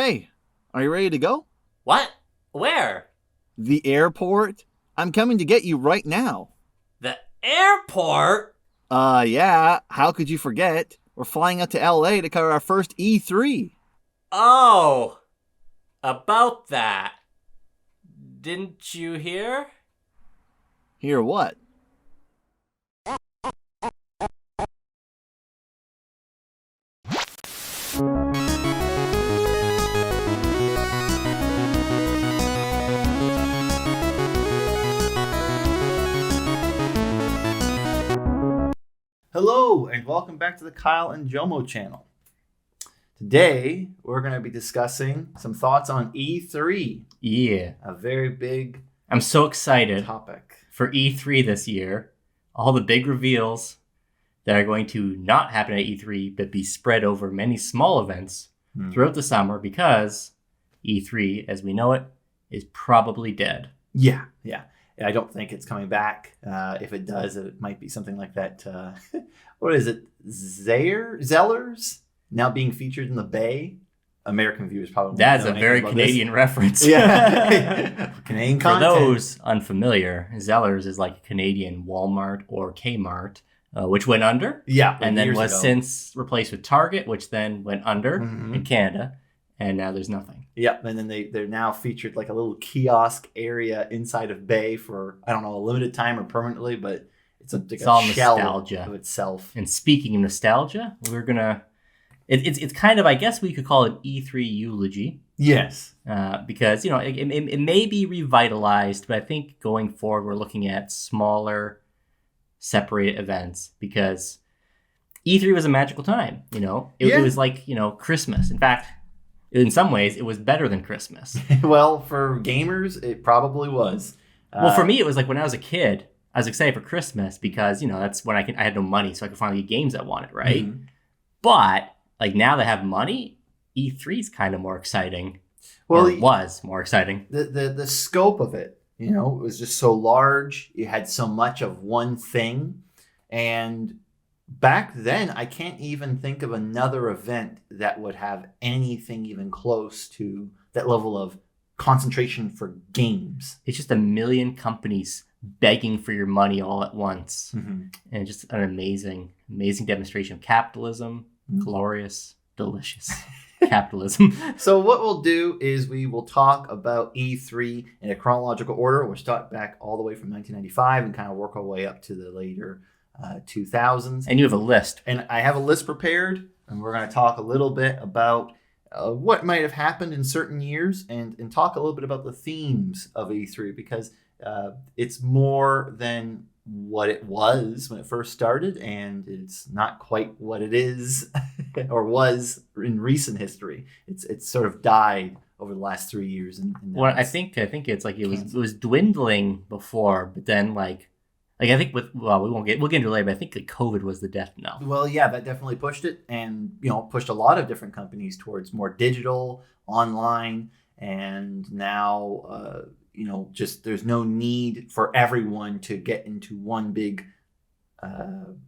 Hey, are you ready to go? What? Where? The airport? I'm coming to get you right now. The airport? Yeah, how could you forget? We're flying out to LA to cover our first E3. Oh, about that. Didn't you hear? Hear what? Hello, and welcome back to the Kyle and Jomo channel. Today, we're going to be discussing some thoughts on E3. Yeah. A very big I'm so excited topic. for E3 this year. All the big reveals that are going to not happen at E3, but be spread over many small events throughout the summer, because E3, as we know it, is probably dead. Yeah. I don't think it's coming back. If it does, it might be something like that. What is it? Zellers? Now being featured in the Bay? American viewers probably That's won't a know very anything about Canadian reference. Yeah. Canadian For content. those unfamiliar, Zellers is like a Canadian Walmart or Kmart, which went under. Yeah. And then years was ago. since replaced with Target, which then went under Mhm. in Canada. And now there's nothing. Yeah, and then they're now featured like a little kiosk area inside of Bay for, I don't know, a limited time or permanently, but it's all a shell nostalgia of itself. And speaking of nostalgia, we're gonna. It's kind of, I guess we could call it E3 eulogy. Yes. Because it may be revitalized, but I think going forward we're looking at smaller, separated events, because E3 was a magical time. It was like Christmas. In fact, in some ways, it was better than Christmas. Well, for gamers, it probably was. Well, for me, it was like when I was a kid, I was excited for Christmas because that's when I had no money, so I could finally get games I wanted, right? Mhm. But like now that I have money, E3 is kind of more exciting. Well, Or it was more exciting. the scope of it, it was just so large. You had so much of one thing, and back then, I can't even think of another event that would have anything even close to that level of concentration for games. It's just a million companies begging for your money all at once. Mm-hmm. And just an amazing demonstration of capitalism. Glorious, delicious capitalism. So what we'll do is we will talk about E3 in a chronological order. We'll start back all the way from 1995 and kind of work our way up to the later 2000s. And you have a list. And I have a list prepared, and we're going to talk a little bit about what might have happened in certain years, and talk a little bit about the themes of E3, because it's more than what it was when it first started, and it's not quite what it is or was in recent history. It's sort of died over the last 3 years. Well, I think it's like it was dwindling before, but then I think we'll get into it later, but I think that COVID was the death knell. Well, yeah, that definitely pushed it, and pushed a lot of different companies towards more digital, online, and now just there's no need for everyone to get into one big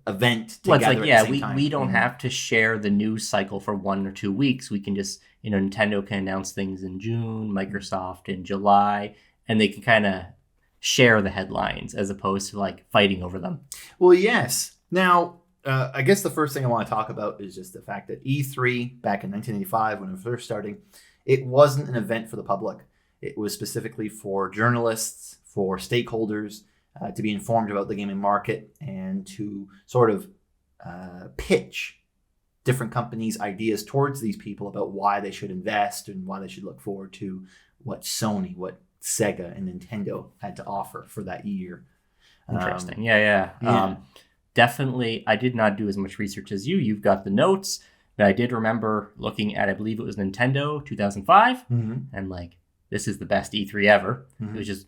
event together. Well, it's like, at yeah, the same time. we don't have to share the news cycle for 1 or 2 weeks. We can just Nintendo can announce things in June, Microsoft in July, and they can kind of share the headlines as opposed to fighting over them. Well, yes. Now, I guess the first thing I want to talk about is just the fact that E3 back in 1985, when it was first starting, it wasn't an event for the public. It was specifically for journalists, for stakeholders, to be informed about the gaming market and to sort of pitch different companies' ideas towards these people about why they should invest and why they should look forward to what Sony, what Sega and Nintendo had to offer for that year. Interesting. Yeah. Definitely, I did not do as much research as you. You've got the notes, but I did remember looking at, I believe it was Nintendo 2005, and this is the best E3 ever. It was just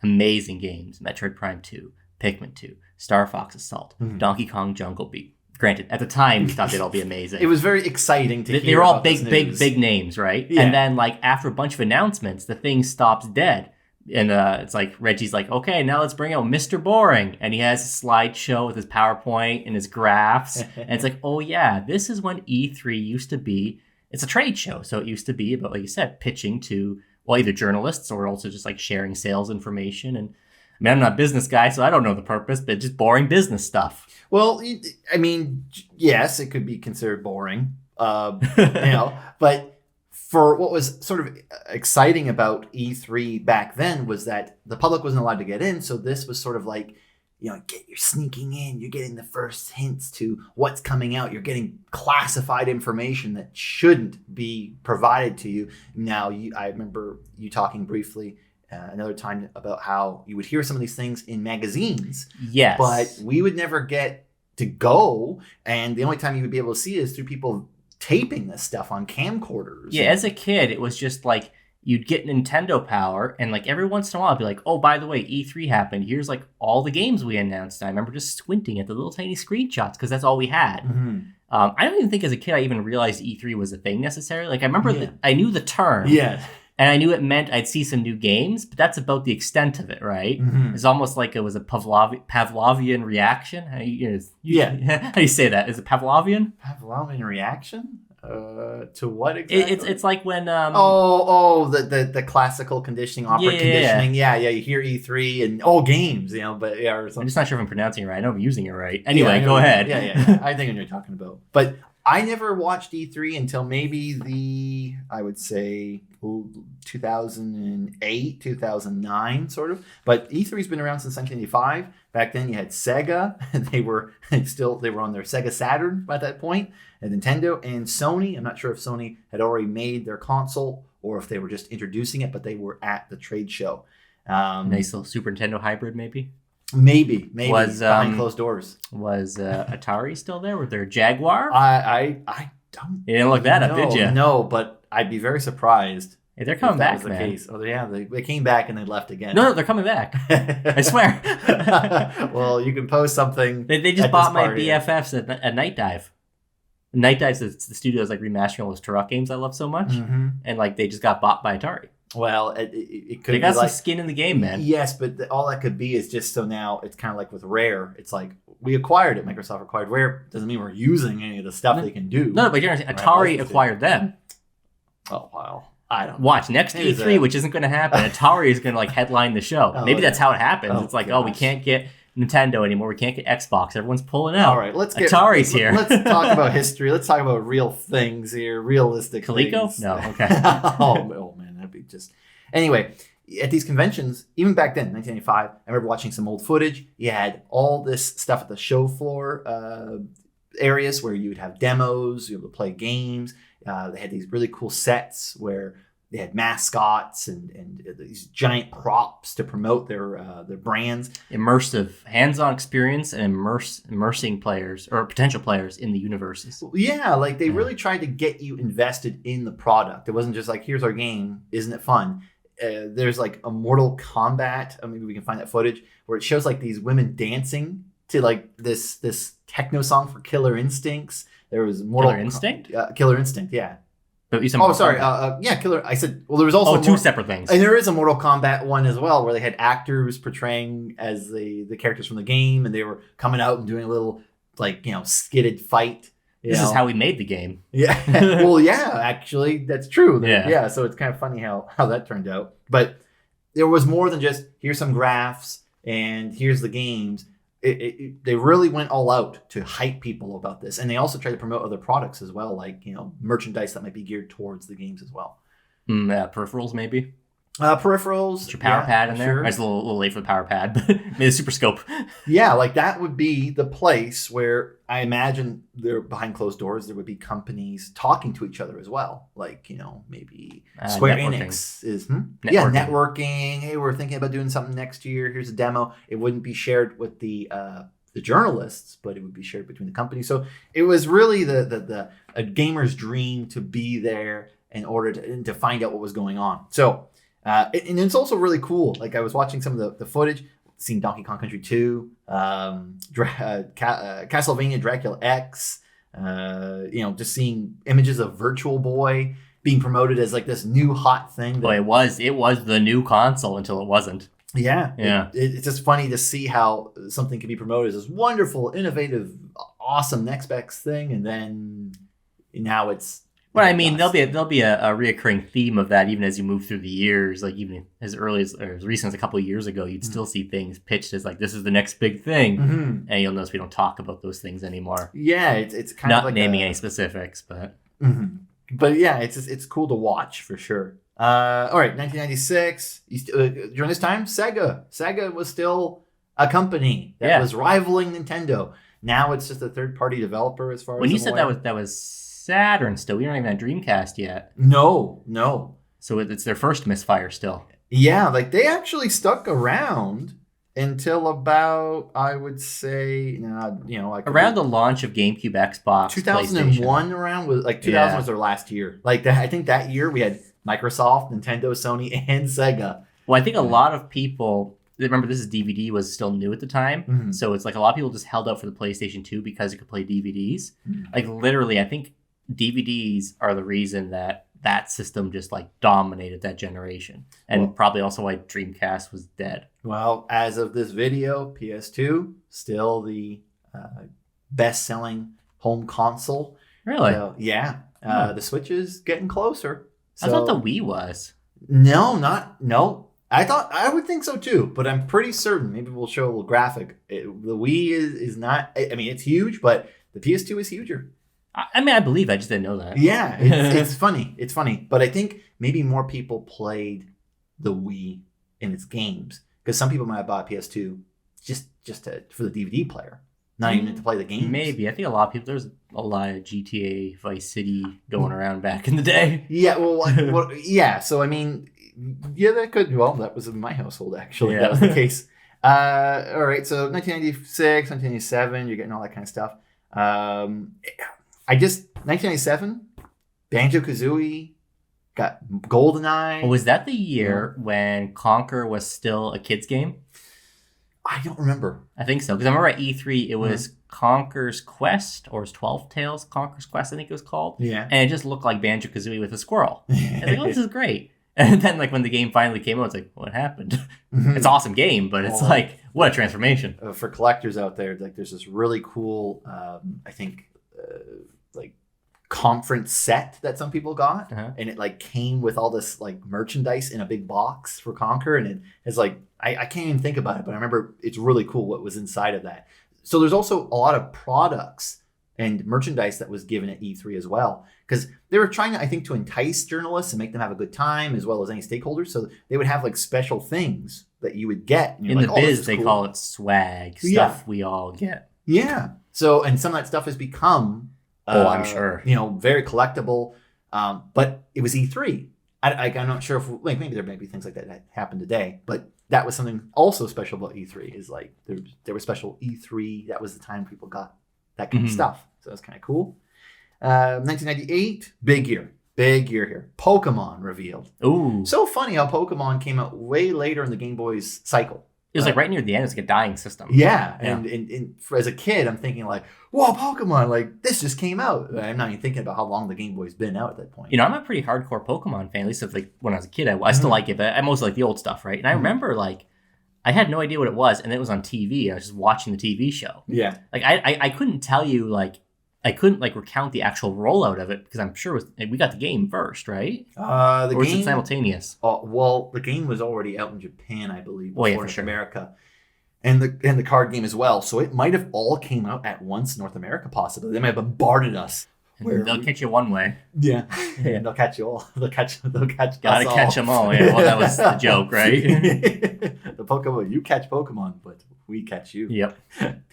amazing games: Metroid Prime 2, Pikmin 2, Star Fox Assault, Donkey Kong Jungle Beat. Granted, at the time, we thought they'd all be amazing. It was very exciting to hear. They were all about this news. big names, right? Yeah. And then, after a bunch of announcements, the thing stops dead. And it's like Reggie's like, okay, now let's bring out Mr. Boring. And he has a slideshow with his PowerPoint and his graphs. And it's like, oh, yeah, this is when E3 used to be it's a trade show. So it used to be about, like you said, pitching to, well, either journalists or also just like sharing sales information. And I mean, I'm not a business guy, so I don't know the purpose, but just boring business stuff. Well, I mean, yes, it could be considered boring, but for what was sort of exciting about E3 back then was that the public wasn't allowed to get in. So this was sort of like, you're sneaking in, you're getting the first hints to what's coming out. You're getting classified information that shouldn't be provided to you. Now, I remember you talking briefly another time about how you would hear some of these things in magazines. Yes. But we would never get to go. And the only time you would be able to see it is through people taping this stuff on camcorders. Yeah, as a kid, it was just like, you'd get Nintendo Power, and like every once in a while, I'd be like, oh, by the way, E3 happened. Here's like all the games we announced. And I remember just squinting at the little tiny screenshots because that's all we had. Mm-hmm. I don't even think as a kid I even realized E3 was a thing necessarily. Like I remember that I knew the term. Yeah. And I knew it meant I'd see some new games, but that's about the extent of it, right? Mm-hmm. It's almost like it was a Pavlovian reaction. How do you say that? Is it Pavlovian? Pavlovian reaction? To what exactly? It's like when the classical conditioning, opera conditioning. Yeah. You hear E3 and games, but or something. I'm just not sure if I'm pronouncing it right. I know I'm using it right. Anyway, go ahead. Yeah. I think I know what you're talking about. But I never watched E3 until maybe I would say 2008, 2009, sort of. But E3's been around since 1985. Back then, you had Sega. They were on their Sega Saturn at that point. And Nintendo and Sony. I'm not sure if Sony had already made their console or if they were just introducing it, but they were at the trade show. Nice little Super Nintendo hybrid, maybe. Maybe was behind closed doors. Was Atari still there? Was there a Jaguar? I don't. You didn't look that up, did you? No, but I'd be very surprised. Hey, they're coming back, was the man. Case. Oh yeah, they came back and they left again. No, they're coming back. I swear. Well, you can post something. They just bought my BFFs at Night Dive. Night Dive's the studio's like remastering all those Turok games I love so much, and like they just got bought by Atari. Well, it could. They got be some skin in the game, man. Yes, but all that could be is just so now it's kind of like with Rare. It's like we acquired it. Microsoft acquired Rare. Doesn't mean we're using any of the stuff they can do. No, but you're saying Atari acquired them. Oh wow. I don't watch next E3, which isn't going to happen. Atari is going to like headline the show. Maybe that's how it happens. It's like, we can't get Nintendo anymore. We can't get Xbox. Everyone's pulling out. All right, Atari's here. Let's talk about history. Let's talk about real things here, realistic Coleco? things. No, okay. oh man, that'd be just. Anyway, at these conventions, even back then, 1985, I remember watching some old footage. You had all this stuff at the show floor areas where you would have demos, you would play games. They had these really cool sets where they had mascots and these giant props to promote their brands. Immersive, hands-on experience and immersing players or potential players in the universes. Yeah, like they really tried to get you invested in the product. It wasn't just like, here's our game, isn't it fun? There's like a Mortal Kombat. Maybe we can find that footage where it shows like these women dancing to like this techno song for Killer Instincts. There was Killer Instinct? Killer Instinct, yeah. But you said Killer. I said, well, there was also two separate things. And there is a Mortal Kombat one as well, where they had actors portraying as the characters from the game, and they were coming out and doing a little skidded fight. This is how we made the game. Yeah. Well, yeah, actually, that's true. Yeah. So it's kind of funny how that turned out. But there was more than just here's some graphs and here's the games. They really went all out to hype people about this, and they also tried to promote other products as well, like merchandise that might be geared towards the games as well. Peripherals maybe. Peripherals. Is your power pad in there? Sure. I was a little late for the power pad, but maybe the Super Scope. Yeah, like that would be the place where I imagine there behind closed doors there would be companies talking to each other as well. Like, maybe Square Enix is networking. Hey, we're thinking about doing something next year. Here's a demo. It wouldn't be shared with the journalists, but it would be shared between the companies. So it was really a gamer's dream to be there in order to find out what was going on. So and it's also really cool. Like I was watching some of the footage, seeing Donkey Kong Country 2, Castlevania Dracula X, just seeing images of Virtual Boy being promoted as like this new hot thing. It was the new console until it wasn't. Yeah. It's just funny to see how something can be promoted as this wonderful, innovative, awesome next best thing, and then now it's Well, I in the mean, dust. there'll be a reoccurring theme of that even as you move through the years. Like even as early as or as recent as a couple of years ago, you'd still see things pitched as like this is the next big thing, Mhm. and you'll notice we don't talk about those things anymore. Yeah, it's kind of Not like naming a. any specifics, but Mhm. But yeah, it's cool to watch for sure. All right, 1996. During this time, Sega was still a company that Yeah. was rivaling Nintendo. Now it's just a third party developer, as far when as you I'm said aware. that was Saturn still, we don't even have Dreamcast yet, No. so it's their first misfire still. Yeah, like they actually stuck around until about, I would say, like Around the launch of GameCube, Xbox, 2001. PlayStation. Around was like 2000 was their last year. Like I think that year we had Microsoft, Nintendo, Sony, and Sega. Well, I think a lot of people remember this is DVD was still new at the time, Mhm. so it's like a lot of people just held out for the PlayStation 2 because it could play DVDs. Mhm. Like literally, I think DVDs are the reason that system just like dominated that generation, and Well- probably also why Dreamcast was dead. Well, as of this video, PS2 still the best-selling home console. Really, So, yeah, the Switch is getting closer. So, I thought the Wii was. No. I would think so too, but I'm pretty certain. Maybe we'll show a little graphic. The Wii is not. I mean, it's huge, but the PS2 is huger. I mean, I believe. I just didn't know that. Yeah, it's funny. It's funny, but I think maybe more people played the Wii in its games because some people might have bought a PS2 just for the DVD player, not even to play the games. Maybe. I think a lot of people. There's a lot of GTA Vice City going around back in the day. Yeah, yeah. So I mean, yeah, that could. Well, that was in my household actually. Yeah. That was the case. All right. So 1996, 1997, you're getting all that kind of stuff. 1997, Banjo-Kazooie, got GoldenEye. Was that the year when Conquer was still a kid's game? I don't remember. I think so. Because I remember at E3, it was Conquer's Quest, or it was 12 Tales Conquer's Quest, I think it was called. Yeah. And it just looked like Banjo-Kazooie with a squirrel. I was like, oh, this is great. And then like when the game finally came out, it's like, what happened? It's an awesome game, but it's like, what a transformation. For collectors out there, like there's this really cool, I think, like conference set that some people got, and it like came with all this like merchandise in a big box for Conquer, and it is like I can't even think about it, but I remember it's really cool what was inside of that. So there's also a lot of products and merchandise that was given at E3 as well, because they were trying, I think, to entice journalists and make them have a good time as well as any stakeholders. So they would have like special things that you would get. And In like, the oh, this biz, is they cool. call it swag, stuff we all get. Yeah. So, and some of that stuff has become, I'm sure, very collectible. But it was E3. I'm not sure if maybe there may be things like that happen today, but that was something also special about E3. Is like there was special E3. That was the time people got that kind of stuff. So that's kind of cool. 1998, big year here. Pokemon revealed. Ooh. So funny how Pokemon came out way later in the Game Boy's cycle. It was like right near the end. It's like a dying system. Yeah. And as a kid, I'm thinking like, whoa, Pokemon, like this just came out. I'm not even thinking about how long the Game Boy's been out at that point. I'm a pretty hardcore Pokemon fan. At least like when I was a kid, I still like it, but I mostly like the old stuff, right? And I remember like I had no idea what it was, and it was on TV. I was just watching the TV show. Yeah. Like I couldn't tell you like I couldn't like recount the actual rollout of it because I'm sure we got the game first, right? The or was game it simultaneous? Well, the game was already out in Japan, I believe, before for North sure. America, and the card game as well. So it might have all came out at once in North America, possibly. They might have bombarded us. They'll catch you one way. Yeah, and they'll catch you all. They'll catch. Gotta us catch all. them all. Yeah, well, that was the joke, right? The Pokemon, you catch Pokemon, but we catch you. Yep.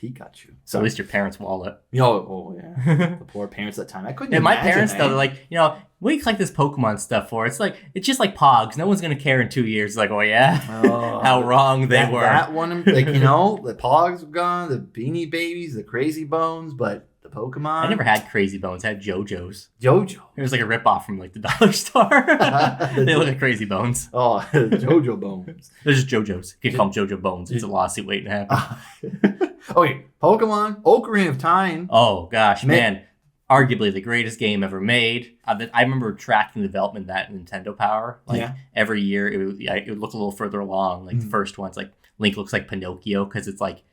Pikachu. So at least your parents' wallet. Oh yeah. The poor parents at that time. I couldn't. And my imagine, parents, man. though, they're like, what do you collect this Pokemon stuff for? It's just like Pogs. No one's gonna care in 2 years. Like, oh yeah, how wrong they were. That one, like the Pogs were gone, the Beanie Babies, the Crazy Bones, but the Pokemon. I never had Crazy Bones. I had JoJo's. JoJo. It was like a ripoff from like the dollar store. They look like Crazy Bones. Oh, JoJo Bones. They're just JoJo's. You can call them JoJo Bones. It's a lawsuit waiting to happen. Okay, Pokemon, Ocarina of Time. Oh gosh, man. Arguably the greatest game ever made. I remember tracking the development of that in Nintendo Power. Every year, it would look a little further along. Like the first one's like Link looks like Pinocchio because it's like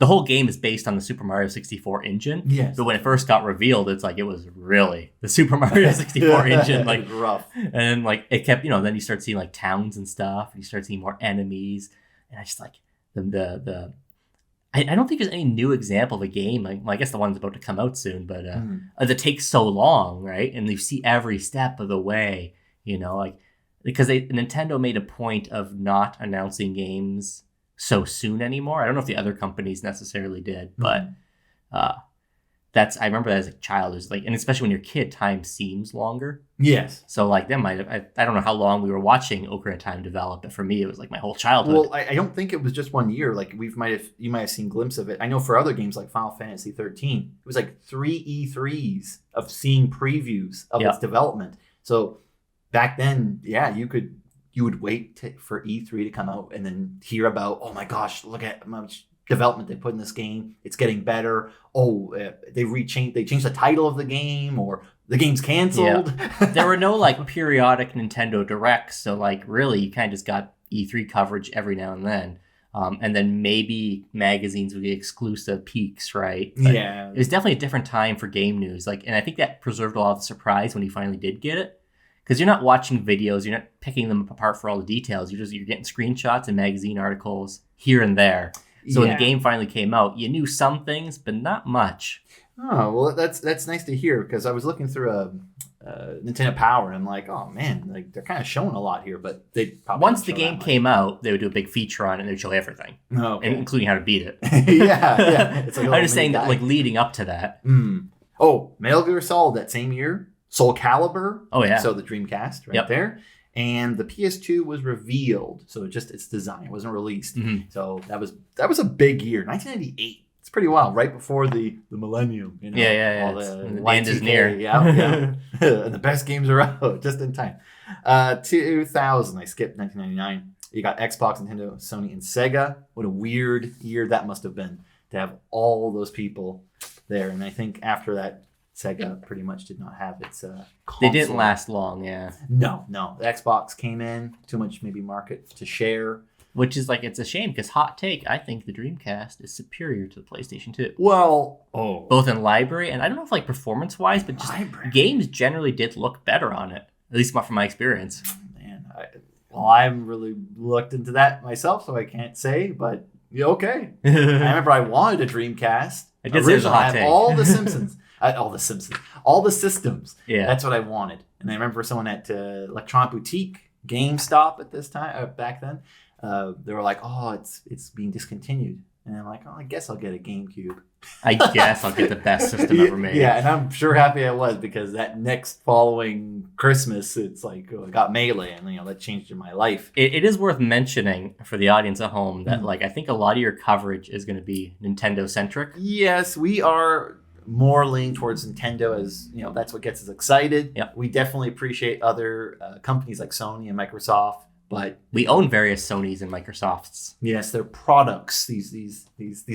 the whole game is based on the Super Mario 64 engine. Yes. But when it first got revealed, it's like it was really the Super Mario 64 engine. Like rough. And then like it kept, then you start seeing like towns and stuff, and you start seeing more enemies, and I just like the I don't think there's any new example of a game. Like, well, I guess the one's about to come out soon, but that takes so long, right? And you see every step of the way, like because Nintendo made a point of not announcing games so soon anymore. I don't know if the other companies necessarily did, but I remember that as a child. It was like, and especially when you're a kid, time seems longer. Yes. So like them, I don't know how long we were watching Ocarina of Time develop, but for me, it was like my whole childhood. Well, I don't think it was just 1 year. Like you might have seen glimpses of it. I know for other games like Final Fantasy 13, it was like 3 E3s of seeing previews of its development. So back then, yeah, you would wait for E3 to come out and then hear about, oh my gosh, look at how much development they put in this game. It's getting better. Oh, they changed the title of the game, or the game's canceled. Yeah. There were no like periodic Nintendo Directs, so like really you kind of just got E3 coverage every now and then. And then maybe magazines would get exclusive peaks, right? But yeah. It was definitely a different time for game news. Like, and I think that preserved a lot of the surprise when you finally did get it. Because you're not watching videos, you're not picking them apart for all the details. You're getting screenshots and magazine articles here and there. So when the game finally came out, you knew some things, but not much. Oh, well, that's nice to hear, because I was looking through Nintendo Power, and I'm like, oh man, like they're kind of showing a lot here, but they probably once the game came out, they would do a big feature on it, and they'd show everything, including how to beat it. yeah. It's like I'm just saying that, like leading up to that. Oh, Metal Gear Solid that same year, Soul Calibur. Oh yeah. So the Dreamcast there. And the PS2 was revealed, so its design wasn't released. Mm-hmm. So that was a big year, 1998. It's pretty wild, right before the millennium. Yeah. All the end is near. Yeah. And the best games are out just in time. 2000, I skipped 1999. You got Xbox, Nintendo, Sony, and Sega. What a weird year that must have been to have all those people there. And I think after that, Sega pretty much did not have its console. They didn't last long, yeah. No. The Xbox came in, too much maybe market to share. Which is like, it's a shame, because hot take, I think the Dreamcast is superior to the PlayStation 2. Well, both in library, and I don't know if like performance-wise, but just games generally did look better on it. At least from my experience. Man, I haven't really looked into that myself, so I can't say, but okay. I remember I wanted a Dreamcast. I did say it was a hot take. All the Simpsons. All the systems. Yeah, that's what I wanted. And I remember someone at Electronic Boutique, GameStop at this time, back then, they were like, "Oh, it's being discontinued," and I'm like, "Oh, I guess I'll get a GameCube." I guess I'll get the best system ever made. Yeah, and I'm sure happy I was, because that next following Christmas, it's like, I got Melee, and that changed my life. It is worth mentioning for the audience at home that like I think a lot of your coverage is going to be Nintendo centric. Yes, we are more leaning towards Nintendo, as that's what gets us excited. Yep. We definitely appreciate other companies like Sony and Microsoft, but we own various Sonys and Microsofts. Yes, their products, these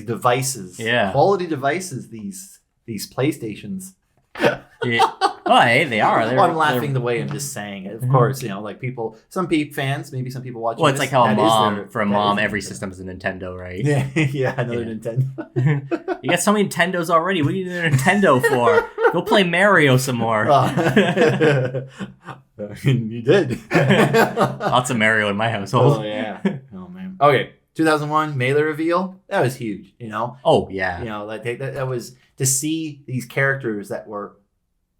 devices, quality devices, these PlayStations. Well, hey, they are. I'm laughing the way I'm just saying it. Of course, like people, some fans, maybe some people watching. Well, it's this, like how a mom, every system is a Nintendo, right? Another Nintendo. You got so many Nintendos already. What do you need a Nintendo for? Go play Mario some more. You did. Lots of Mario in my household. Oh yeah. Oh man. Okay. 2001 Melee reveal. That was huge. Oh yeah. That was to see these characters that were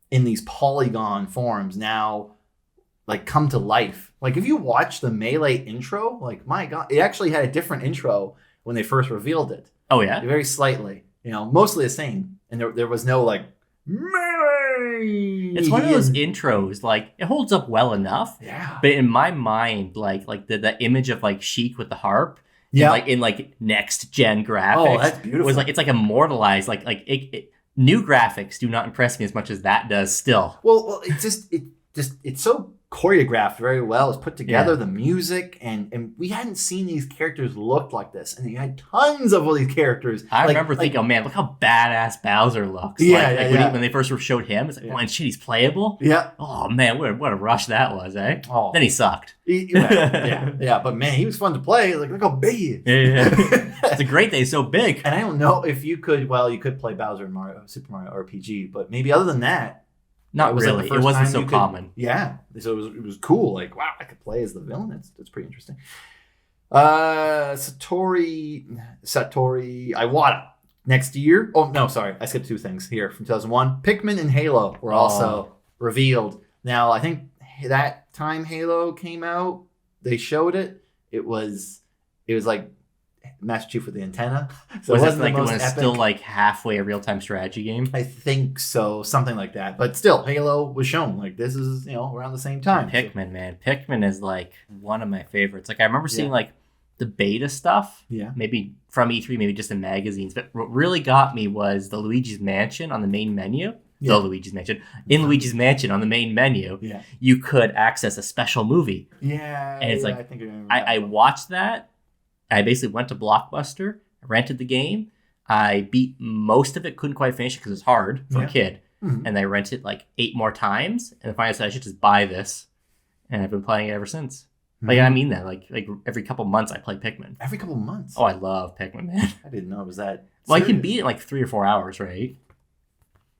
in these polygon forms now, like, come to life. Like, if you watch the Melee intro, like, my God, it actually had a different intro when they first revealed it. Oh yeah. Very slightly. Mostly the same, and there was no like Melee. It's one of those intros, like, it holds up well enough. Yeah. But in my mind, like the image of like Sheik with the harp. Yeah. In next gen graphics. Oh, that's beautiful. Was like, it's like immortalized. New graphics do not impress me as much as that does still. Well, it's so choreographed very well. It's put together, Yeah. the music, and we hadn't seen these characters look like this. And you had tons of all these characters. I remember thinking, oh man, look how badass Bowser looks. When they first showed him, it's like, oh, and shit, he's playable? Yeah. Oh man, what a rush that was, eh? Oh. Then he sucked. Yeah, but man, he was fun to play. Like, look how big he is. Yeah. It's a great day, so big. And I don't know if you could, you could play Bowser in Super Mario RPG, but maybe other than that, Not it was like really. the It first wasn't time so you could- common. Yeah, so it was cool. Like, wow, I could play as the villain. That's pretty interesting. Satoru Iwata. Next year, oh no, sorry, I skipped two things here from 2001. Pikmin and Halo were also revealed. Now, I think that time Halo came out, they showed it. It was like Master Chief with the antenna. So Was it it wasn't like the when most it's epic. still like halfway a real-time strategy game? I think so, something like that. But still, Halo was shown. Like, this is, around the same time. Pikmin, man. Pikmin is like one of my favorites. Like I remember seeing Yeah. like the beta stuff, Yeah. maybe from E3, maybe just in magazines. But what really got me was the Luigi's Mansion on the main menu. Yeah. The Luigi's Mansion. In Luigi's Mansion on the main menu, Yeah. you could access a special movie. Yeah. And it's yeah, like, I think I watched that. I basically went to Blockbuster, rented the game. I beat most of it, couldn't quite finish it because it's hard for a kid. Mhm. And I rented like 8 more times. And finally I said I should just buy this. And I've been playing it ever since. Like, I mean that. Like every couple months I play Pikmin. Every couple months. Oh, I love Pikmin, man. I didn't know it was that. Well, you can serious. beat it in like 3 or 4 hours, right?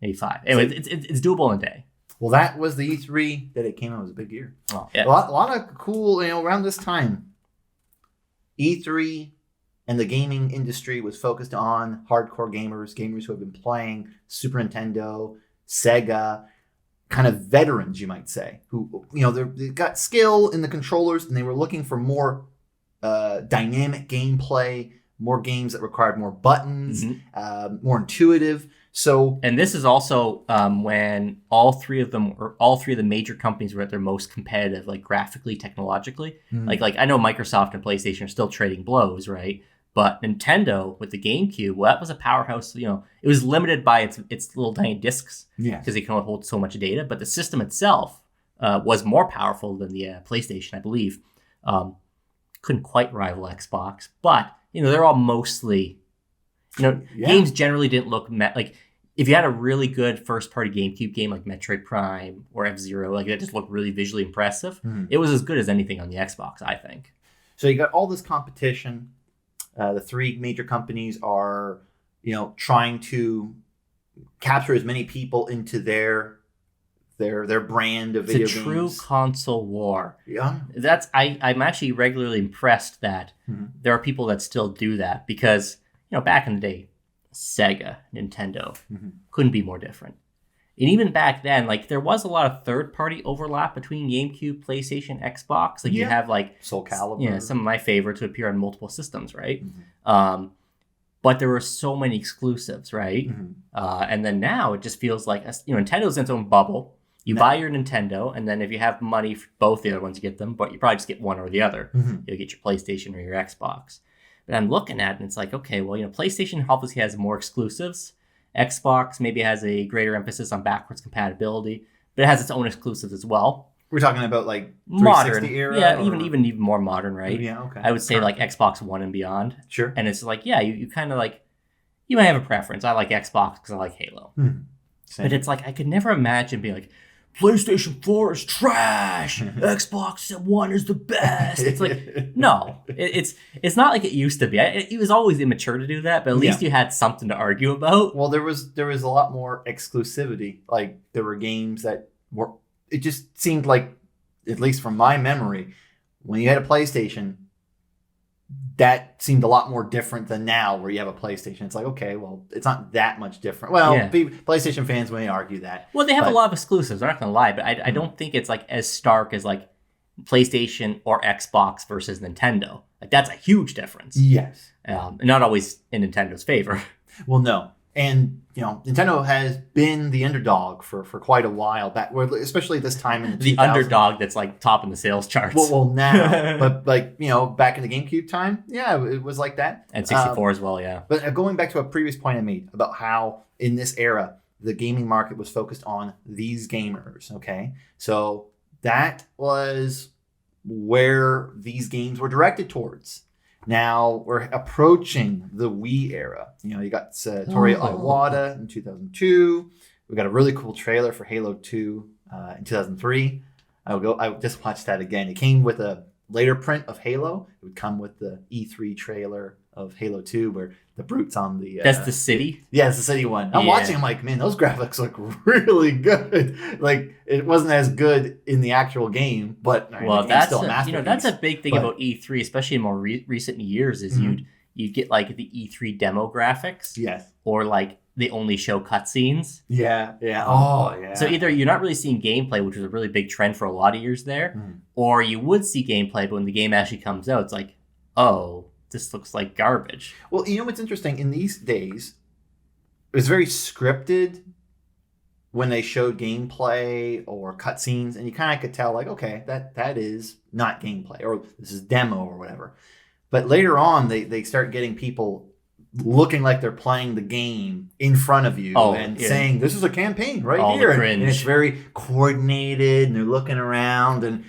Maybe 5. Anyway, it's doable in a day. Well, that was the E3 that it came out. It was a big year. Oh, yeah. A lot of cool, around this time. E3 and the gaming industry was focused on hardcore gamers who have been playing Super Nintendo, Sega, kind of veterans, you might say, who, they got skill in the controllers and they were looking for more dynamic gameplay, more games that required more buttons, more intuitive. So, and this is also when all three of the major companies were at their most competitive, like graphically, technologically. Like I know Microsoft and PlayStation are still trading blows, right? But Nintendo with the GameCube, well, that was a powerhouse. It was limited by its little tiny discs because they can only hold so much data. But the system itself was more powerful than the PlayStation, I believe. Couldn't quite rival Xbox, but they're all mostly, games generally didn't look like. If you had a really good first-party GameCube game like Metroid Prime or F-Zero, like that just looked really visually impressive, it was as good as anything on the Xbox, I think. So you got all this competition. The three major companies are, trying to capture as many people into their brand of video games. It's a true console war. Yeah. I'm actually regularly impressed that there are people that still do that because, back in the day, Sega, Nintendo couldn't be more different. And even back then, like there was a lot of third-party overlap between GameCube, PlayStation, Xbox. Like you have like Soul Calibur. some of my favorites would appear on multiple systems, right? But there were so many exclusives, right? And then now it just feels like Nintendo's in its own bubble. You buy your Nintendo, and then if you have money for both the other ones, you get them. But you probably just get one or the other. You'll get your PlayStation or your Xbox. But I'm looking at it, and it's like, okay, well, PlayStation obviously has more exclusives. Xbox maybe has a greater emphasis on backwards compatibility, but it has its own exclusives as well. We're talking about like 360 Modern era? yeah, or... even more modern, right? Yeah, okay. I would say like Xbox One and beyond. Sure. And it's like, yeah, you kind of like, you might have a preference. I like Xbox because I like Halo. But it's like, I could never imagine being like, PlayStation 4 is trash. Xbox One is the best. It's like, no, it's not like it used to be. It was always immature to do that, but at least you had something to argue about. Well, there was a lot more exclusivity. Like there were games that were. It just seemed like, at least from my memory, when you had a PlayStation, that seemed a lot more different than now, where you have a PlayStation. It's like, okay, well, it's not that much different. Well, PlayStation fans may argue that. Well, they have a lot of exclusives. I'm not going to lie, but I don't think it's like as stark as like PlayStation or Xbox versus Nintendo. Like that's a huge difference. Yes. Not always in Nintendo's favor. Well, no. And, Nintendo has been the underdog for quite a while, especially this time in the 2000s. underdog that's like top in the sales charts. Well, now. But back in the GameCube time, it was like that. And 64 as well, yeah. But going back to a previous point I made about how in this era, the gaming market was focused on these gamers, okay? So that was where these games were directed towards. Now we're approaching the Wii era. You got Satoru Iwata in 2002. We got a really cool trailer for Halo 2 in 2003. I just watched that again. It came with a later print of Halo. It would come with the E3 trailer of Halo 2 where the Brute's on the... That's the city? Yeah, it's the city one. I'm watching, I'm like, man, those graphics look really good. Like, it wasn't as good in the actual game, but that's still a masterpiece. That's a big thing about E3, especially in more recent years, is you'd get like the E3 demo graphics. Yes. Or like they only show cutscenes. Yeah. Oh, yeah. So either you're not really seeing gameplay, which was a really big trend for a lot of years there, or you would see gameplay, but when the game actually comes out, it's like, oh, this looks like garbage. Well, what's interesting? In these days, it was very scripted when they showed gameplay or cutscenes, and you kind of could tell, like, okay, that is not gameplay, or this is demo or whatever. But later on, they start getting people looking like they're playing the game in front of you saying, this is a campaign right here. And it's very coordinated, and they're looking around, and...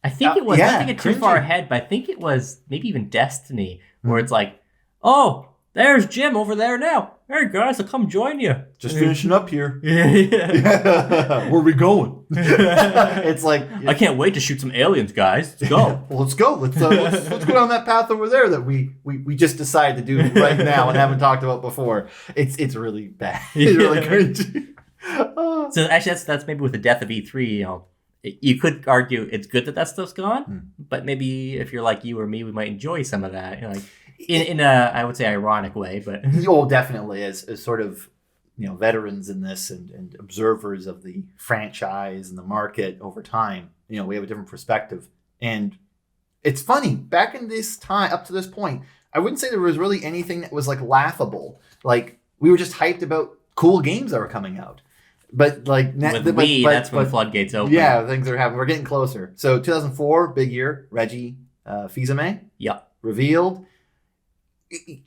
I think it was, not to get too far ahead, but I think it was maybe even Destiny, where it's like, oh, there's Jim over there now. Hey, guys, I'll come join you. Just finishing up here. Yeah. Where are we going? It's like... I can't wait to shoot some aliens, guys. Let's go. Well, let's go. Let's go down that path over there that we just decided to do right now and haven't talked about before. It's really bad. It's really cringy. So actually, that's maybe with the death of E3, you could argue it's good that stuff's gone, but maybe if you're like you or me, we might enjoy some of that, in a, I would say, ironic way. But definitely as sort of veterans in this and observers of the franchise and the market over time, we have a different perspective. And it's funny, back in this time, up to this point, I wouldn't say there was really anything that was like laughable. Like, we were just hyped about cool games that were coming out. But like with Wii, that's when the floodgates open. Yeah, things are happening. We're getting closer. So 2004, big year. Reggie Fils-Aimé. Yeah. Revealed.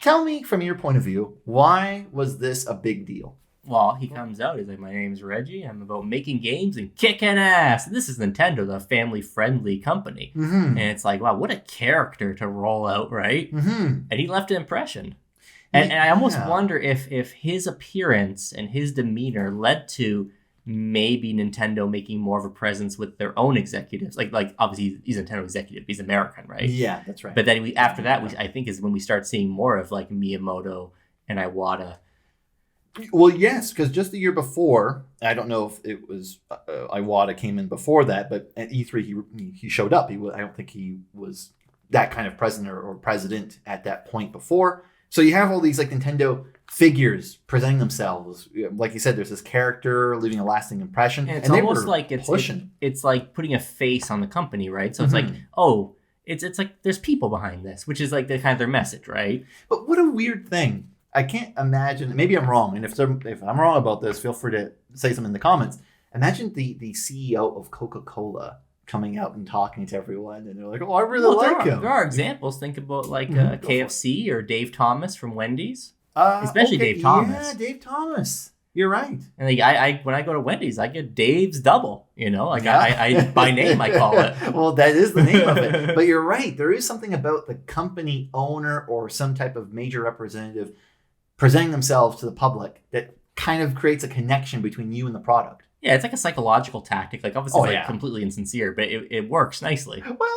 Tell me from your point of view, why was this a big deal? Well, he comes out. He's like, my name's Reggie. I'm about making games and kicking ass. And this is Nintendo, the family-friendly company. And it's like, wow, what a character to roll out, right? And he left an impression. And I almost wonder if his appearance and his demeanor led to maybe Nintendo making more of a presence with their own executives. Like obviously he's a Nintendo executive, he's American, right? Yeah, that's right. But then after that, I think is when we start seeing more of like Miyamoto and Iwata. Well, yes, because just the year before, I don't know if it was Iwata came in before that, but at E3 he showed up. I don't think he was that kind of president or president at that point before. So you have all these like Nintendo figures presenting themselves. Like you said, there's this character leaving a lasting impression. And it's almost like it's like putting a face on the company, right? So it's like, oh, it's like there's people behind this, which is like the kind of their message, right? But what a weird thing. I can't imagine. Maybe I'm wrong, and if I'm wrong about this, feel free to say something in the comments. Imagine the CEO of Coca-Cola coming out and talking to everyone, and they're like, "Oh, I really like him." There are examples. Think about like KFC or Dave Thomas from Wendy's, especially Dave Thomas. Yeah, Dave Thomas. You're right. And like I when I go to Wendy's, I get Dave's double. I by name I call it. Well, that is the name of it. But you're right. There is something about the company owner or some type of major representative presenting themselves to the public that kind of creates a connection between you and the product. Yeah, it's like a psychological tactic. Like obviously, it's completely insincere, but it works nicely. Well,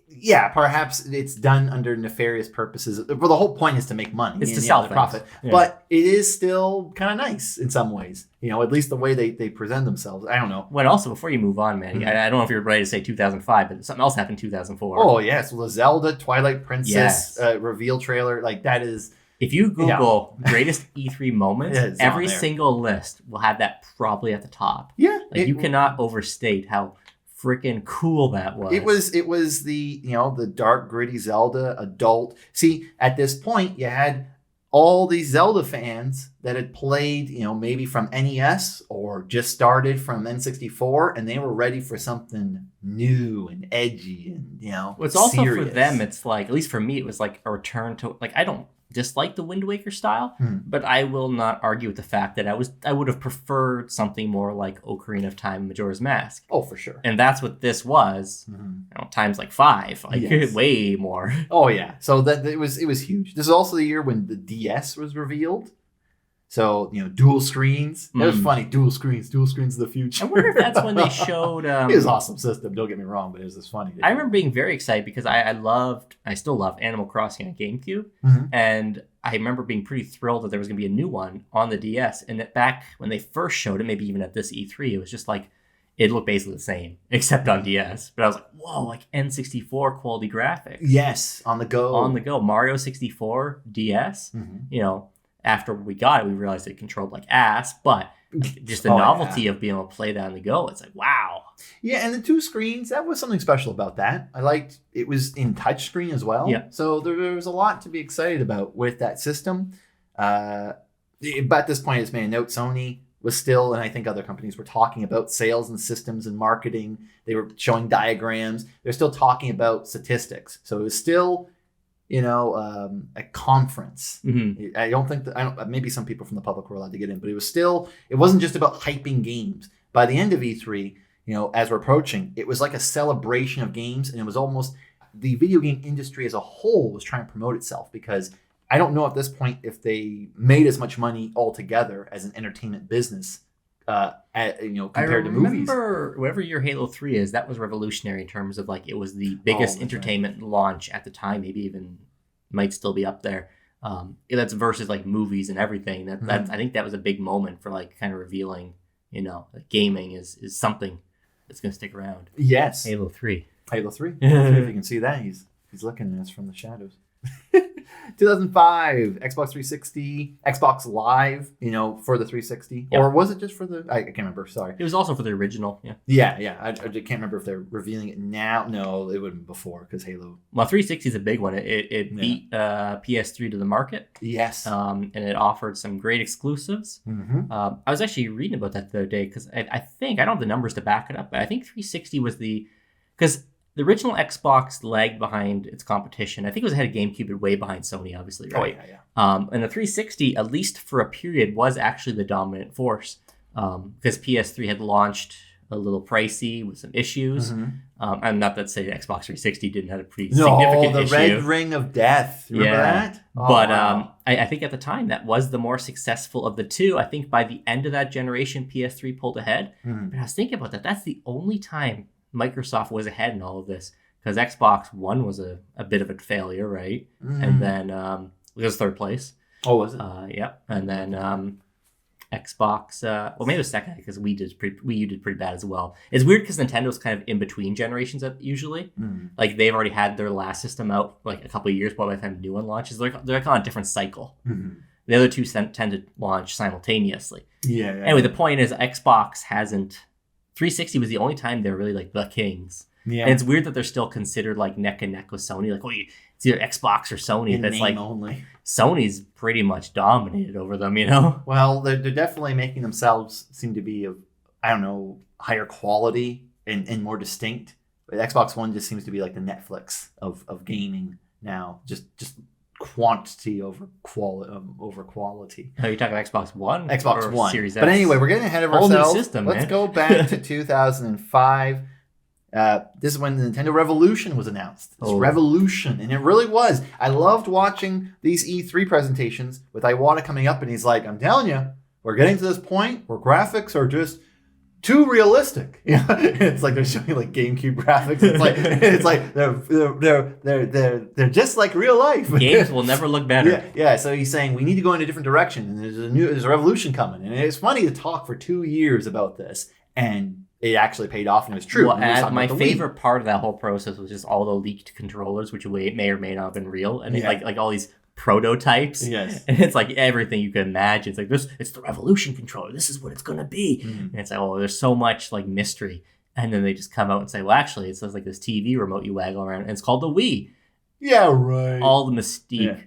yeah, perhaps it's done under nefarious purposes. Well, the whole point is to make money. It's to sell profit. Yeah. But it is still kind of nice in some ways. At least the way they present themselves. I don't know. Well, also, before you move on, man, I don't know if you're ready to say 2005, but something else happened in 2004. Oh, yes. Well, the Zelda Twilight Princess reveal trailer, like that is... If you Google greatest E3 moments, every single list will have that probably at the top. Yeah. Like you cannot overstate how freaking cool that was. It was the, the dark, gritty Zelda adult. See, at this point, you had all these Zelda fans that had played, maybe from NES or just started from N64, and they were ready for something new and edgy and, It's also serious. for them, it's like, at least for me, it was like a return to, like, I don't dislike the Wind Waker style, but I will not argue with the fact that I would have preferred something more like Ocarina of Time, Majora's Mask. Oh, for sure. And that's what this was, times like 5, like Yes. way more. Oh yeah, so that it was huge. This is also the year when the DS was revealed. So dual screens. It was funny. Dual screens of the future. I wonder if that's when they showed. It was an awesome system. Don't get me wrong, but it was just funny. I remember being very excited because I still love Animal Crossing on GameCube, and I remember being pretty thrilled that there was going to be a new one on the DS. And that back when they first showed it, maybe even at this E3, it was just like it looked basically the same except on DS. But I was like, whoa, like N64 quality graphics. Yes, on the go. Mario 64 DS. After we got it, we realized it controlled like ass, but just the novelty of being able to play that on the go, it's like, wow. Yeah, and the 2 screens, that was something special about that. I liked it was in touchscreen as well. Yeah. So there was a lot to be excited about with that system. But at this point, it's made a note, Sony was still, and I think other companies were talking about sales and systems and marketing. They were showing diagrams. They're still talking about statistics. So it was still a conference. I don't think maybe some people from the public were allowed to get in, but it wasn't just about hyping games. By the end of E3, as we're approaching, it was like a celebration of games, and it was almost the video game industry as a whole was trying to promote itself, because I don't know at this point if they made as much money altogether as an entertainment business compared to movies. I remember whatever year Halo 3 is, that was revolutionary in terms of like it was the biggest entertainment launch at the time, maybe even might still be up there. That's versus like movies and everything. That's I think that was a big moment for like kind of revealing, that gaming is something that's going to stick around. Yes. Halo 3. If you can see that, he's looking at us from the shadows. 2005, Xbox 360, Xbox Live, for the 360. Yep. Or was it just for the... I can't remember, sorry. It was also for the original, yeah. Yeah. I can't remember if they're revealing it now. No, it would have been before, because Halo... Well, 360 is a big one. It beat PS3 to the market. Yes. And it offered some great exclusives. I was actually reading about that the other day, because I don't have the numbers to back it up, but I think 360 was because the original Xbox lagged behind its competition. I think it was ahead of GameCube, but way behind Sony, obviously, right? Oh, yeah. And the 360, at least for a period, was actually the dominant force, because PS3 had launched a little pricey with some issues. And not that say Xbox 360 didn't have a pretty significant issue. The red ring of death. Remember that? Oh, but wow. I think at the time that was the more successful of the two. I think by the end of that generation, PS3 pulled ahead. But I was thinking about that. That's the only time Microsoft was ahead in all of this, because Xbox One was a bit of a failure, right? And then it was third place. Oh, was it? Yeah. And then Xbox, maybe it was second, because Wii U did pretty bad as well. It's weird because Nintendo's kind of in between generations usually. Like they've already had their last system out like a couple of years, but by the time the new one launches, they're like on a different cycle. The other two tend to launch simultaneously. Yeah. Anyway, the point is Xbox hasn't. 360 was the only time they're really like the kings. Yeah. And it's weird that they're still considered like neck and neck with Sony. Like, it's either Xbox or Sony. In it's name like only. Sony's pretty much dominated over them, Well, they're definitely making themselves seem to be of, I don't know, higher quality and more distinct. But Xbox One just seems to be like the Netflix of gaming now. Just quantity over quality. Oh, you're talking Xbox One? Xbox One. Series X? But anyway, we're getting ahead of Whole ourselves. new system, Let's man. go back to 2005. This is when the Nintendo Revolution was announced. This Revolution. And it really was. I loved watching these E3 presentations with Iwata coming up, and he's like, I'm telling you, we're getting to this point where graphics are just too realistic. It's like they're showing like GameCube graphics. It's like they're just like real life. Games will never look better. Yeah. So he's saying we need to go in a different direction, and there's a revolution coming. And it's funny to talk for 2 years about this, and it actually paid off, and it was true. Well, and my favorite part of that whole process was just all the leaked controllers, which may or may not have been real, and like all these prototypes. Yes. And it's like everything you can imagine. It's like it's the Revolution controller. This is what it's gonna be. And it's like, there's so much like mystery. And then they just come out and say, well, actually, it says like this TV remote you waggle around, and it's called the Wii. Yeah, right. All the mystique. Yeah.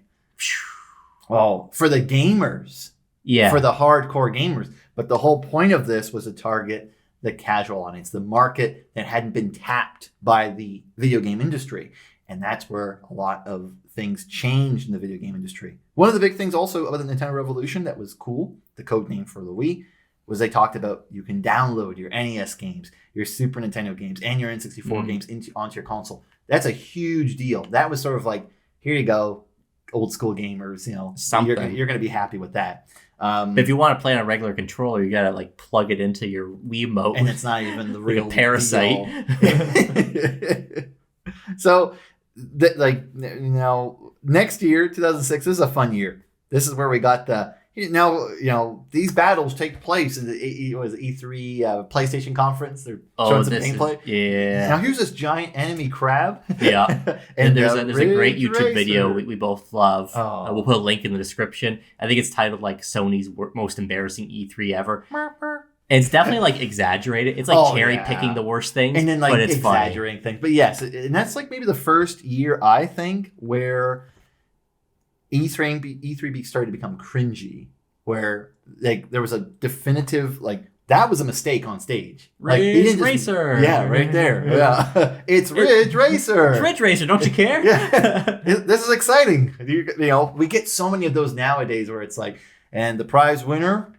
Well, for the gamers, Yeah. for the hardcore gamers. But the whole point of this was to target the casual audience, the market that hadn't been tapped by the video game industry. And that's where a lot of things changed in the video game industry. One of the big things also about the Nintendo Revolution that was cool, the code name for the Wii, was they talked about you can download your NES games, your Super Nintendo games, and your N64 games onto your console. That's a huge deal. That was sort of like, here you go, old school gamers, Something. you're going to be happy with that. But if you want to play on a regular controller, you gotta like plug it into your Wiimote, and it's not even the real like a parasite. So, next year, 2006, this is a fun year. This is where we got these battles take place in the E3 PlayStation conference. They're showing some gameplay. Yeah. Now here's this giant enemy crab. Yeah. and there's a great YouTube Racer. video we both love. Oh. We'll put a link in the description. I think it's titled like Sony's most embarrassing E3 ever. And it's definitely like exaggerated. It's like cherry picking the worst things, and then like but it's exaggerating things. But yes, and that's like maybe the first year I think where E3 started to become cringy, where like there was a definitive that was a mistake on stage. Ridge Racer. Yeah, right there. Yeah, it's Ridge Racer. It's Ridge Racer. Don't you care? Yeah, this is exciting. We get so many of those nowadays where it's like, and the prize winner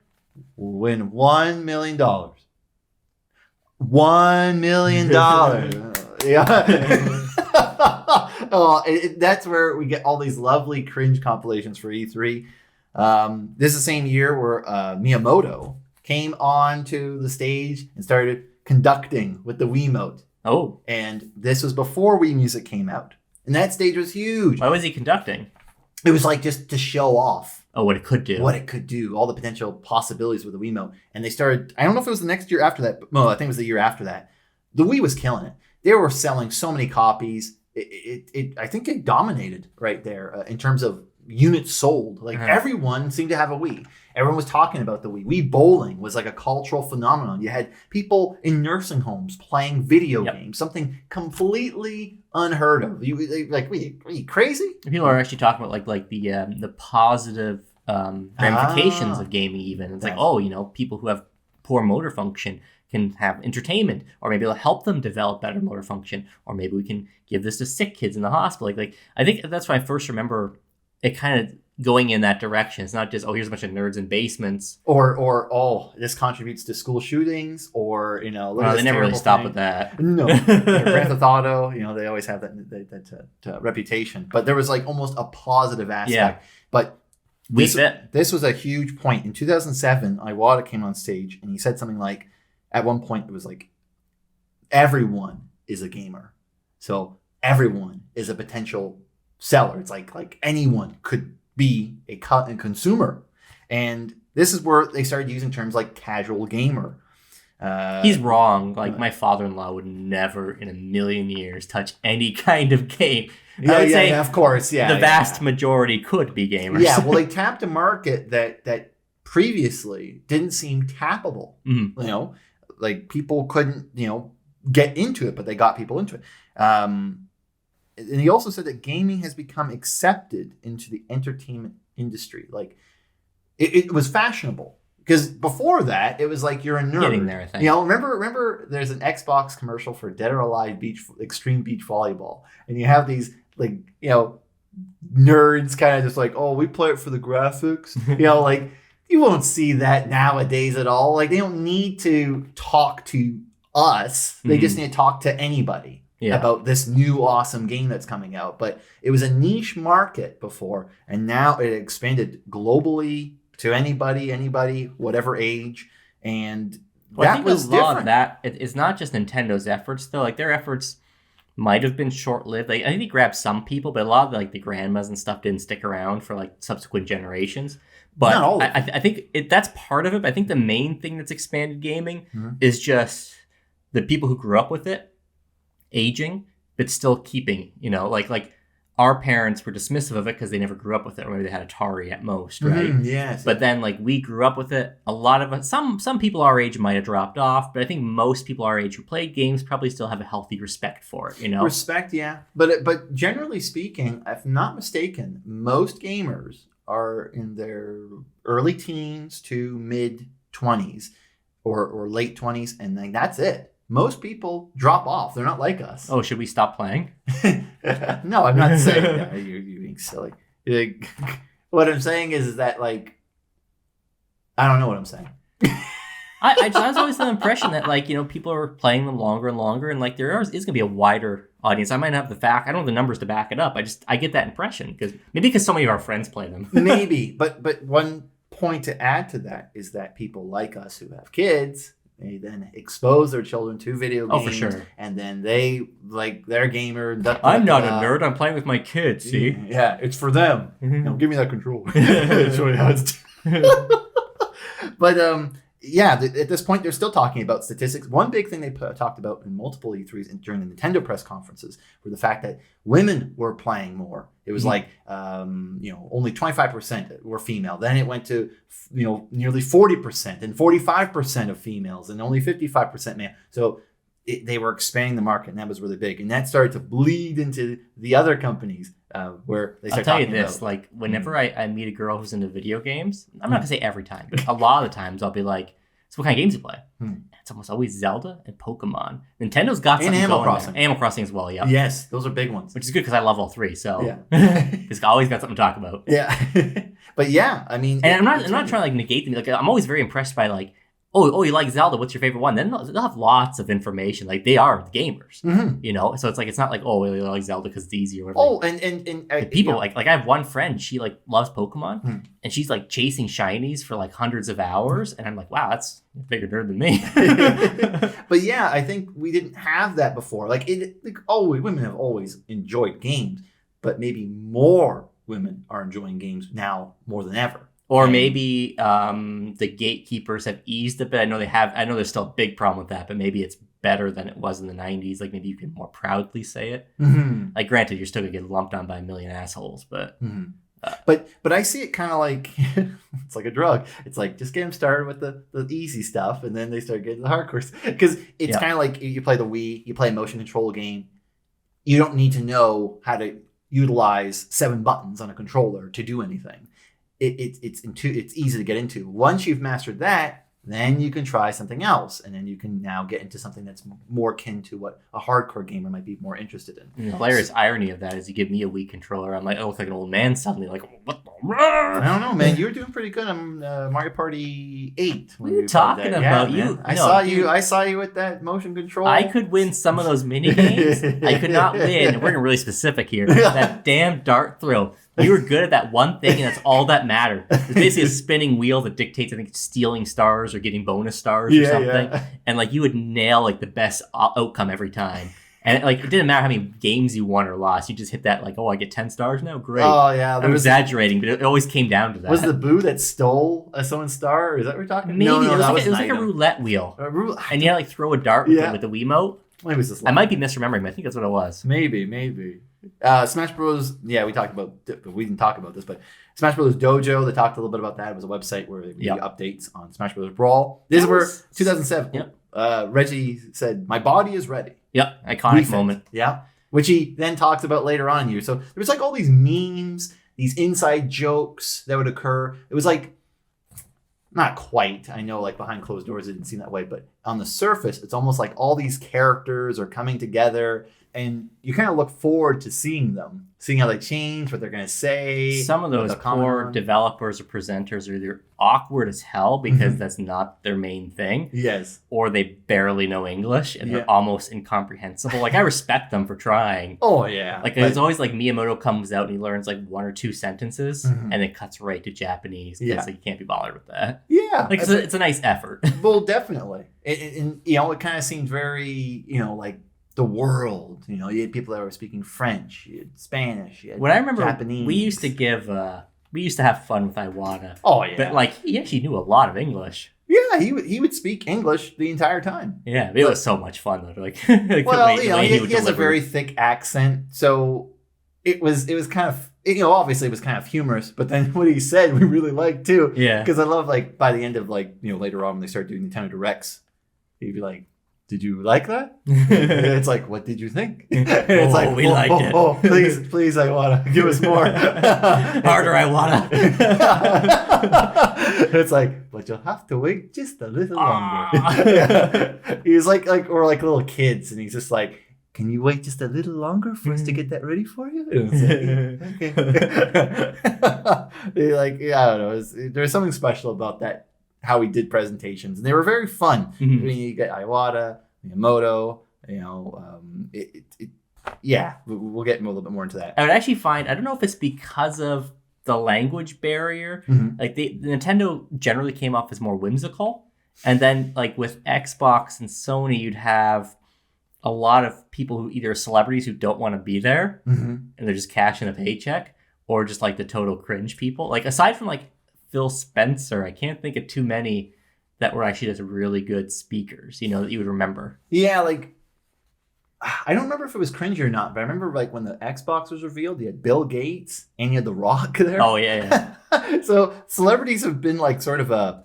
will win $1 million. $1 million. Yeah. That's where we get all these lovely cringe compilations for E3. This is the same year where Miyamoto came onto the stage and started conducting with the Wiimote. Oh. And this was before Wii Music came out. And that stage was huge. Why was he conducting? It was like just to show off. Oh, what it could do. All the potential possibilities with the Wiimote. And they started, I don't know if it was the next year after that, but no, I think it was the year after that. The Wii was killing it. They were selling so many copies. I think it dominated right there in terms of units sold. Everyone seemed to have a Wii. Everyone was talking about the Wii. Wii bowling was like a cultural phenomenon. You had people in nursing homes playing video games, something completely unheard of. Were you crazy? People are actually talking about like the positive ramifications of gaming. Even it's like people who have poor motor function can have entertainment, or maybe it'll help them develop better motor function, or maybe we can give this to sick kids in the hospital. Like I think that's when I first remember it kind of going in that direction. It's not just, here's a bunch of nerds in basements. Or this contributes to school shootings, or, they never really stop with that. No. Grand Theft Auto, they always have that reputation. But there was like almost a positive aspect. Yeah. But this was a huge point. In 2007, Iwata came on stage and he said something like, at one point, it was like, everyone is a gamer. So everyone is a potential seller. It's like anyone could be a consumer. And this is where they started using terms like casual gamer. He's wrong. My father-in-law would never in a million years touch any kind of game. I would say, of course. Yeah, the vast majority could be gamers. Yeah, well, they tapped a market that previously didn't seem tappable. Mm-hmm. People couldn't, get into it, but they got people into it. And he also said that gaming has become accepted into the entertainment industry. It was fashionable, because before that, it was like you're a nerd. Getting there, I think. Remember there's an Xbox commercial for Dead or Alive Extreme Beach Volleyball, and you have these nerds kind of just we play it for the graphics. You won't see that nowadays at all. They don't need to talk to us. They just need to talk to anybody about this new awesome game that's coming out. But it was a niche market before, and now it expanded globally to anybody, whatever age. And I think was a lot of that. It's not just Nintendo's efforts, though. Their efforts might have been short-lived. I think they grabbed some people, but a lot of the grandmas and stuff didn't stick around for subsequent generations. But I think that's part of it. But I think the main thing that's expanded gaming is just the people who grew up with it aging, but still keeping, our parents were dismissive of it because they never grew up with it, or maybe they had Atari at most, right? Yes. But then we grew up with it. A lot of us, some people our age might have dropped off, but I think most people our age who played games probably still have a healthy respect for it, Respect, yeah. But generally speaking, if not mistaken, most gamers are in their early teens to mid 20s or late 20s, and then that's it. Most people drop off. They're not like us. Oh, should we stop playing? No, I'm not saying that. You're being silly. Like, what I'm saying is that, like, I don't know what I'm saying. I was always the impression that, like, people are playing them longer and longer, and like is going to be a wider audience. I might not have the fact. I don't have the numbers to back it up. I get that impression because so many of our friends play them. Maybe, but one point to add to that is that people like us who have kids, they then expose their children to video games. Oh, for sure. And then they, like, they're gamer. I'm not a nerd. I'm playing with my kids, see? Yeah, it's for them. Give me that controller. Show you how it's But, yeah, at this point, they're still talking about statistics. One big thing they talked about in multiple E3s and during the Nintendo press conferences were the fact that women were playing more. It was like, only 25% were female. Then it went to, nearly 40% and 45% of females and only 55% male. So they were expanding the market, and that was really big. And that started to bleed into the other companies where they started I'll tell you talking this, about, like, whenever I meet a girl who's into video games, I'm not going to say every time, but a lot of the times I'll be like, so what kind of games you play? It's almost always Zelda and Pokemon. Nintendo's got something Animal going Crossing. there. Animal Crossing as well, yeah. Yes, those are big ones. Which is good because I love all three, so Yeah. it's always got something to talk about. Yeah. But yeah, I mean... And I'm not trying to, like, negate them. Like, I'm always very impressed by, like, oh, you like Zelda, what's your favorite one? Then they'll have lots of information. Like, they are gamers, So it's like, it's not like, oh, you like Zelda because it's easy or whatever. Oh, and people, like I have one friend, she, like, loves Pokemon, and she's, like, chasing shinies for, like, hundreds of hours, and I'm like, wow, that's a bigger nerd than me. But yeah, I think we didn't have that before. Women have always enjoyed games, but maybe more women are enjoying games now more than ever. Or maybe the gatekeepers have eased a bit. I know there's still a big problem with that, but maybe it's better than it was in the 90s. Like, maybe you can more proudly say it. Like, granted, you're still going to get lumped on by a million assholes, but... But I see it kind of like, it's like a drug. It's like, just get them started with the easy stuff, and then they start getting the hardcore stuff. Because it's kind of like you play the Wii, you play a motion control game. You don't need to know how to utilize 7 buttons on a controller to do anything. It's easy to get into. Once you've mastered that, then you can try something else, and then you can now get into something that's more akin to what a hardcore gamer might be more interested in. The hilarious irony of that is you give me a Wii controller, I'm like, I look like an old man suddenly, like, what the... I don't know, man. You were doing pretty good on Mario Party 8. What are you talking about? I saw you with that motion control. I could win some of those mini games. I could not win. We're getting really specific here. That damn dart throw. You were good at that one thing, and that's all that mattered. It's basically a spinning wheel that dictates, I think, stealing stars or getting bonus stars or something. Yeah. And, like, you would nail, like, the best outcome every time. And, like, it didn't matter how many games you won or lost. You just hit that, like, oh, I get 10 stars now? Great. Oh, yeah. I'm exaggerating, but it always came down to that. Was the boo that stole someone's star? Or is that what we're talking about? Maybe. No, it was like a roulette wheel. And you had to, like, throw a dart with the Wiimote. Maybe was this I might be misremembering, but I think that's what it was. Maybe. Smash Bros. Yeah, we didn't talk about this, but Smash Bros. Dojo, they talked a little bit about that. It was a website where they would give updates on Smash Bros. Brawl. This is where 2007. Yep. Reggie said, "My body is ready." Yep, iconic moment. Yeah, which he then talks about later on here. So there was like all these memes, these inside jokes that would occur. It was like, not quite. I know, like, behind closed doors it didn't seem that way, but on the surface, it's almost like all these characters are coming together, and you kind of look forward to seeing them, seeing how they change, what they're going to say. Some of those poor developers or presenters are either awkward as hell because that's not their main thing. Yes. Or they barely know English and they're almost incomprehensible. Like, I respect them for trying. Oh, yeah. Like, there's always, like, Miyamoto comes out and he learns, like, 1 or 2 sentences and it cuts right to Japanese because like, you can't be bothered with that. Yeah. Like, it's a nice effort. Well, definitely. And it kind of seemed very, like, the world. You had people that were speaking French, you had Spanish, you had when I remember Japanese. We used to have fun with Iwata. Oh, yeah. But, like, he actually knew a lot of English. Yeah, he would speak English the entire time. Yeah, it was so much fun though. Like, well, he has a very thick accent, so it was kind of, obviously it was kind of humorous, but then what he said we really liked too. Yeah, because I love, like, by the end of, like, later on when they start doing Nintendo Directs, he'd be like, did you like that? It's like, what did you think? And it's like, we liked it. Oh, please, I want to give us more. Harder, I wanna. It's like, but you'll have to wait just a little longer. Ah. He's like we're like little kids, and he's just like, can you wait just a little longer for us to get that ready for you? And it's like, okay. Like, yeah, I don't know. There's something special about that. How he did presentations, and they were very fun. I mean, you get Iwata, Miyamoto, yeah, we'll get a little bit more into that. I would actually find, I don't know if it's because of the language barrier, like the Nintendo generally came off as more whimsical, and then like with Xbox and Sony, you'd have a lot of people who either are celebrities who don't want to be there, and they're just cashing a paycheck, or just like the total cringe people. Like aside from like Phil Spencer, I can't think of too many that were actually just really good speakers, that you would remember. Yeah, like I don't remember if it was cringy or not, but I remember like when the Xbox was revealed, you had Bill Gates and you had The Rock there. Oh yeah. So celebrities have been like sort of a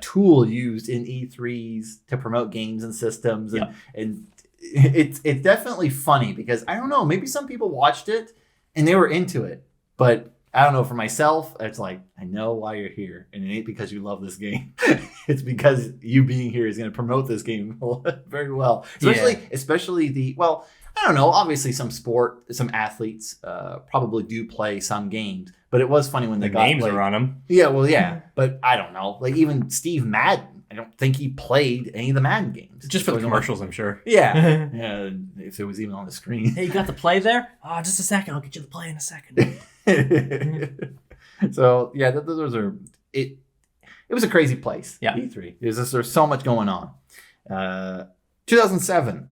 tool used in E3s to promote games and systems, and it's definitely funny because I don't know, maybe some people watched it and they were into it, but I don't know, for myself, it's like, I know why you're here, and it ain't because you love this game. It's because you being here is going to promote this game very well. Especially I don't know, obviously some athletes probably do play some games, but it was funny when the names are on them. Yeah, well, yeah, but I don't know. Like even Steve Madden, I don't think he played any of the Madden games. Just for the commercials, I'm sure. Yeah. Yeah, if it was even on the screen. Hey, you got the play there? Oh, just a second. I'll get you the play in a second. So yeah, those are it. It was a crazy place. Yeah, E3. There's so much going on. 2007,